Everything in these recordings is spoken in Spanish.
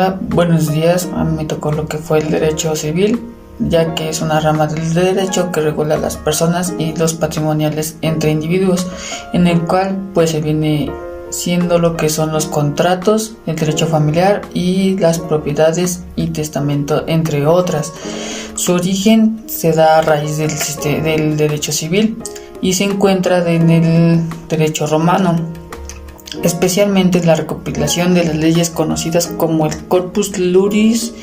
Hola, buenos días. A mí me tocó lo que fue el derecho civil, ya que es una rama del derecho que regula las personas y los patrimoniales entre individuos, en el cual pues se viene siendo lo que son los contratos, el derecho familiar y las propiedades y testamento, entre otras. Su origen se da a raíz del derecho civil y se encuentra en el derecho romano, especialmente la recopilación de las leyes conocidas como el Corpus Juris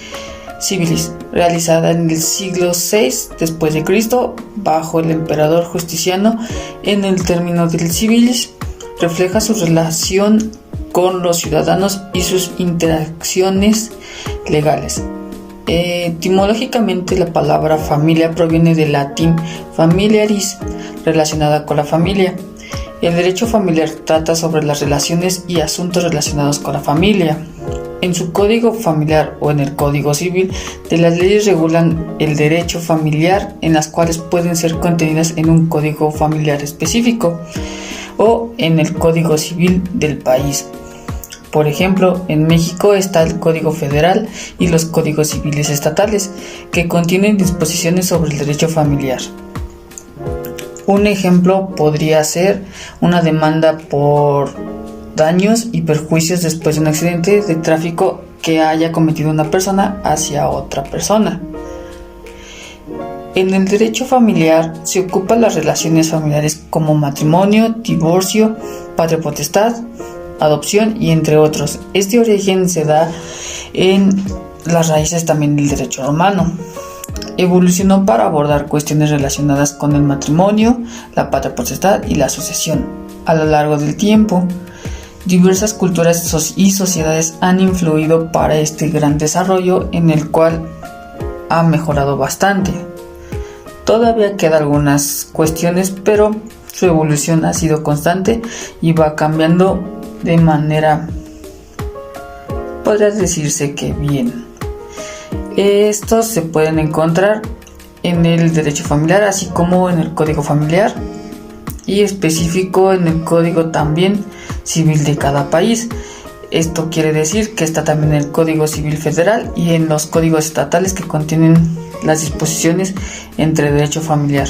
Civilis, realizada en el siglo VI después de Cristo bajo el emperador Justiniano. En el término del civilis refleja su relación con los ciudadanos y sus interacciones legales. Etimológicamente, la palabra familia proviene del latín familiaris, relacionada con la familia. El derecho familiar trata sobre las relaciones y asuntos relacionados con la familia. En su código familiar o en el código civil, de las leyes regulan el derecho familiar, en las cuales pueden ser contenidas en un código familiar específico o en el código civil del país. Por ejemplo, en México está el Código Federal y los códigos civiles estatales, que contienen disposiciones sobre el derecho familiar. Un ejemplo podría ser una demanda por daños y perjuicios después de un accidente de tráfico que haya cometido una persona hacia otra persona. En el derecho familiar se ocupan las relaciones familiares como matrimonio, divorcio, patria potestad, adopción y entre otros. Este origen se da en las raíces también del derecho romano. Evolucionó para abordar cuestiones relacionadas con el matrimonio, la patria potestad y la sucesión. A lo largo del tiempo, diversas culturas y sociedades han influido para este gran desarrollo, en el cual ha mejorado bastante. Todavía quedan algunas cuestiones, pero su evolución ha sido constante y va cambiando de manera, podría decirse que bien. Estos se pueden encontrar en el derecho familiar, así como en el código familiar y específico en el código también civil de cada país. Esto quiere decir que está también en el Código Civil Federal y en los códigos estatales que contienen las disposiciones entre derecho familiar.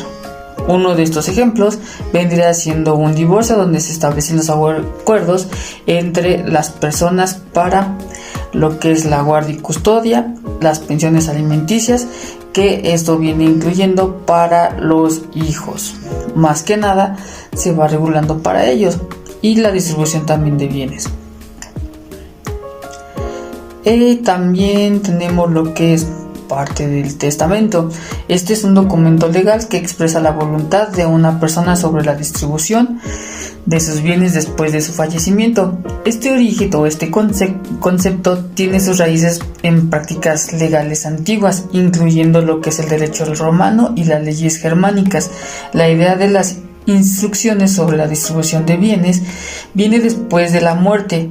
Uno de estos ejemplos vendría siendo un divorcio, donde se establecen los acuerdos entre las personas para lo que es la guardia y custodia, las pensiones alimenticias, que esto viene incluyendo para los hijos. Más que nada se va regulando para ellos, y la distribución también de bienes. También tenemos lo que es parte del testamento. Este es un documento legal que expresa la voluntad de una persona sobre la distribución de sus bienes después de su fallecimiento. Este origen o este concepto tiene sus raíces en prácticas legales antiguas, incluyendo lo que es el derecho romano y las leyes germánicas. La idea de las instrucciones sobre la distribución de bienes viene después de la muerte,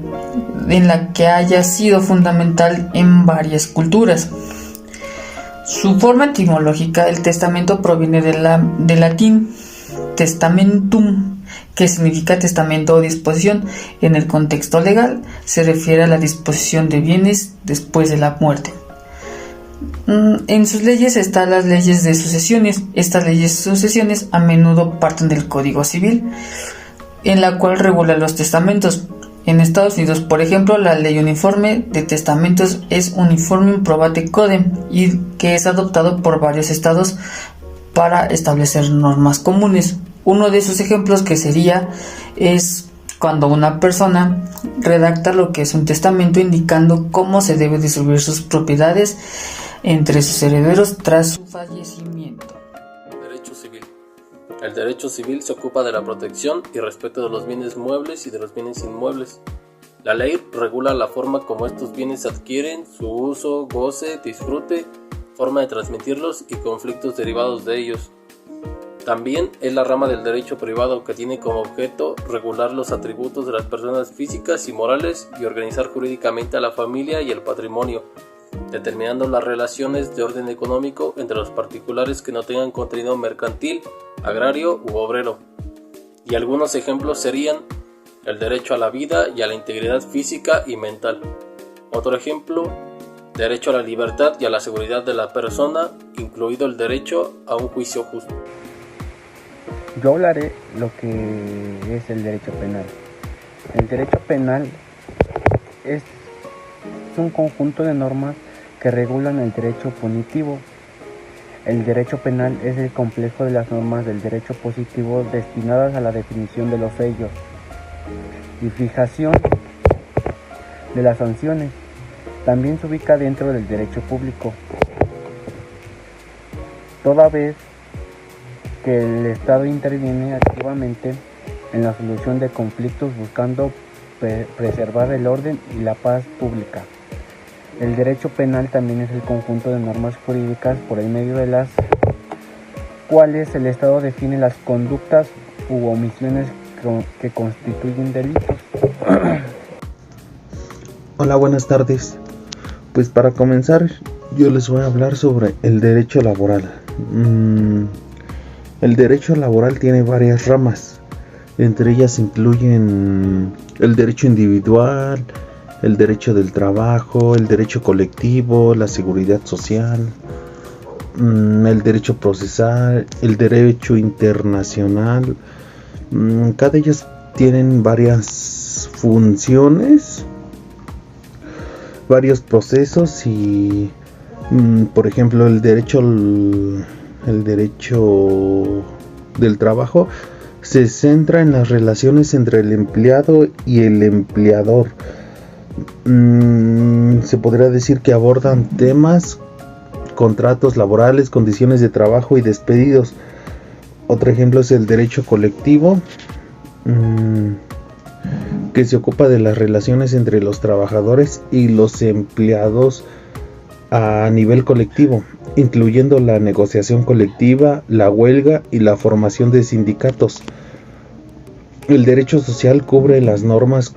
en la que haya sido fundamental en varias culturas. Su forma etimológica, el testamento, proviene del latín testamentum, que significa testamento o disposición. En el contexto legal se refiere a la disposición de bienes después de la muerte. En sus leyes están las leyes de sucesiones. Estas leyes de sucesiones a menudo parten del Código Civil, en la cual regula los testamentos. En Estados Unidos, por ejemplo, la ley uniforme de testamentos es Uniform Probate Code, y que es adoptado por varios estados para establecer normas comunes. Uno de esos ejemplos es cuando una persona redacta lo que es un testamento indicando cómo se debe distribuir sus propiedades entre sus herederos tras su fallecimiento. Derecho civil. El derecho civil se ocupa de la protección y respeto de los bienes muebles y de los bienes inmuebles. La ley regula la forma como estos bienes se adquieren, su uso, goce, disfrute, forma de transmitirlos y conflictos derivados de ellos. También es la rama del derecho privado, que tiene como objeto regular los atributos de las personas físicas y morales y organizar jurídicamente a la familia y el patrimonio, determinando las relaciones de orden económico entre los particulares que no tengan contenido mercantil, agrario u obrero. Y algunos ejemplos serían el derecho a la vida y a la integridad física y mental. Otro ejemplo derecho a la libertad y a la seguridad de la persona, incluido el derecho a un juicio justo. Yo hablaré lo que es el derecho penal. El derecho penal es un conjunto de normas que regulan el derecho punitivo. El derecho penal es el complejo de las normas del derecho positivo destinadas a la definición de los hechos y fijación de las sanciones. También se ubica dentro del derecho público, toda vez que el Estado interviene activamente en la solución de conflictos buscando preservar el orden y la paz pública. El derecho penal también es el conjunto de normas jurídicas por el medio de las cuales el Estado define las conductas u omisiones que constituyen delitos. Hola, buenas tardes. Pues para comenzar, yo les voy a hablar sobre el derecho laboral. El derecho laboral tiene varias ramas. Entre ellas incluyen el derecho individual, el derecho del trabajo, el derecho colectivo, la seguridad social, el derecho procesal, el derecho internacional. Cada de ellas tienen varias funciones, varios procesos y, por ejemplo, el derecho del trabajo se centra en las relaciones entre el empleado y el empleador. Se podría decir que abordan temas, contratos laborales, condiciones de trabajo y despedidos. Otro ejemplo es el derecho colectivo, que se ocupa de las relaciones entre los trabajadores y los empleados a nivel colectivo, incluyendo la negociación colectiva, la huelga y la formación de sindicatos. El derecho social cubre las normas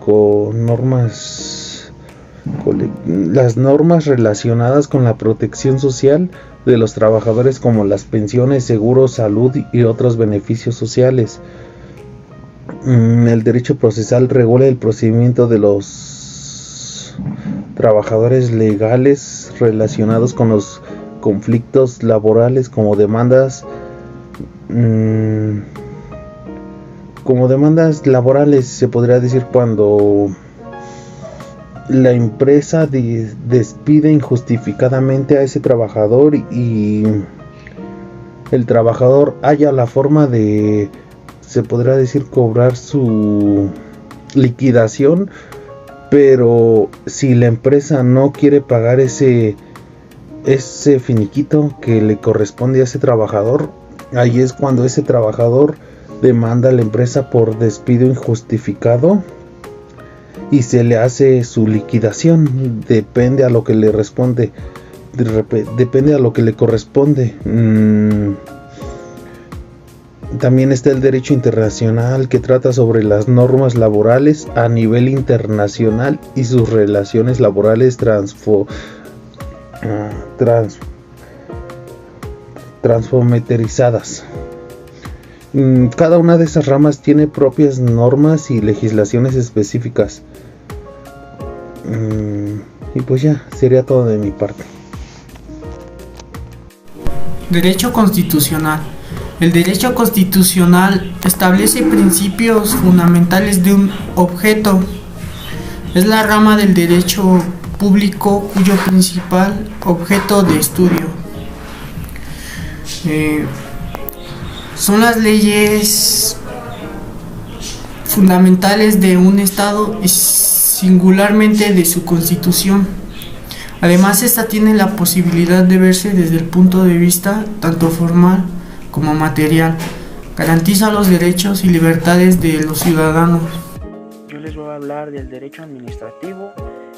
relacionadas con la protección social de los trabajadores, como las pensiones, seguros, salud y otros beneficios sociales. El derecho procesal regula el procedimiento de los trabajadores legales relacionados con los conflictos laborales, como demandas laborales. Se podría decir cuando la empresa despide injustificadamente a ese trabajador y el trabajador halla la forma de, se podrá decir, cobrar su liquidación, pero si la empresa no quiere pagar ese finiquito que le corresponde a ese trabajador, ahí es cuando ese trabajador demanda a la empresa por despido injustificado y se le hace su liquidación. Depende a lo que le responde, depende a lo que le corresponde. También está el derecho internacional, que trata sobre las normas laborales a nivel internacional y sus relaciones laborales transfronterizadas. Cada una de esas ramas tiene propias normas y legislaciones específicas. Y pues ya, sería todo de mi parte. Derecho constitucional. El derecho constitucional establece principios fundamentales de un objeto. Es la rama del derecho público cuyo principal objeto de estudio son las leyes fundamentales de un Estado y singularmente de su Constitución. Además, esta tiene la posibilidad de verse desde el punto de vista tanto formal como material. Garantiza los derechos y libertades de los ciudadanos. Yo les voy a hablar del derecho administrativo.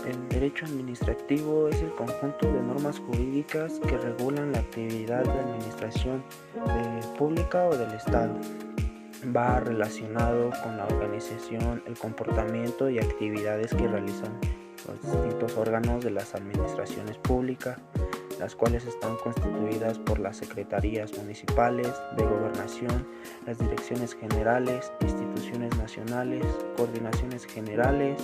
El derecho administrativo es el conjunto de normas jurídicas que regulan la actividad de administración pública o del Estado. Va relacionado con la organización, el comportamiento y actividades que realizan los distintos órganos de las administraciones públicas, las cuales están constituidas por las secretarías municipales, de gobernación, las direcciones generales, instituciones nacionales, coordinaciones generales,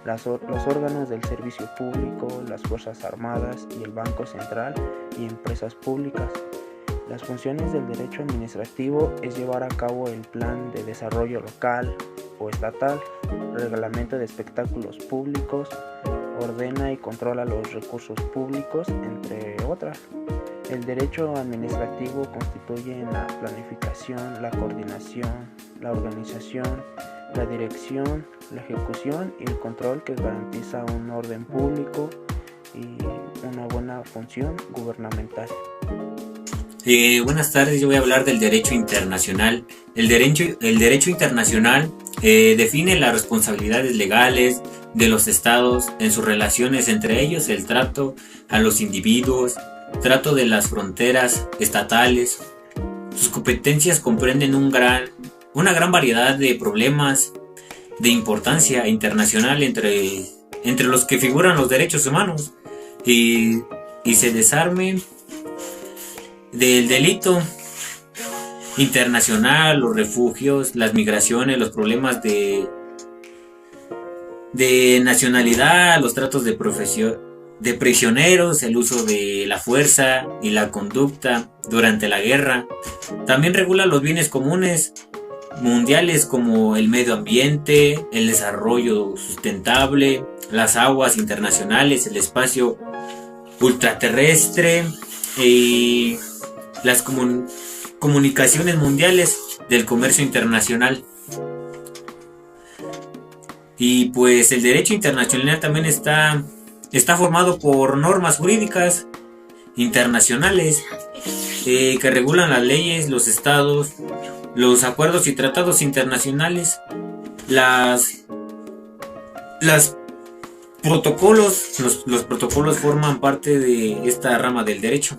los órganos del servicio público, las Fuerzas Armadas y el Banco Central y empresas públicas. Las funciones del derecho administrativo es llevar a cabo el plan de desarrollo local o estatal, reglamento de espectáculos públicos, ordena y controla los recursos públicos, entre otras. El derecho administrativo constituye en la planificación, la coordinación, la organización, la dirección, la ejecución y el control que garantiza un orden público y una buena función gubernamental. Buenas tardes, yo voy a hablar del derecho internacional. El derecho internacional define las responsabilidades legales de los estados en sus relaciones entre ellos, el trato a los individuos, trato de las fronteras estatales. Sus competencias comprenden una gran variedad de problemas de importancia internacional entre los que figuran los derechos humanos y se desarme del delito internacional, los refugios, las migraciones, los problemas de nacionalidad, los tratos de prisioneros, el uso de la fuerza y la conducta durante la guerra. También regula los bienes comunes mundiales como el medio ambiente, el desarrollo sustentable, las aguas internacionales, el espacio ultraterrestre y las comunicaciones mundiales del comercio internacional. Y pues el derecho internacional también está formado por normas jurídicas internacionales que regulan las leyes, los estados, los acuerdos y tratados internacionales, los protocolos forman parte de esta rama del derecho.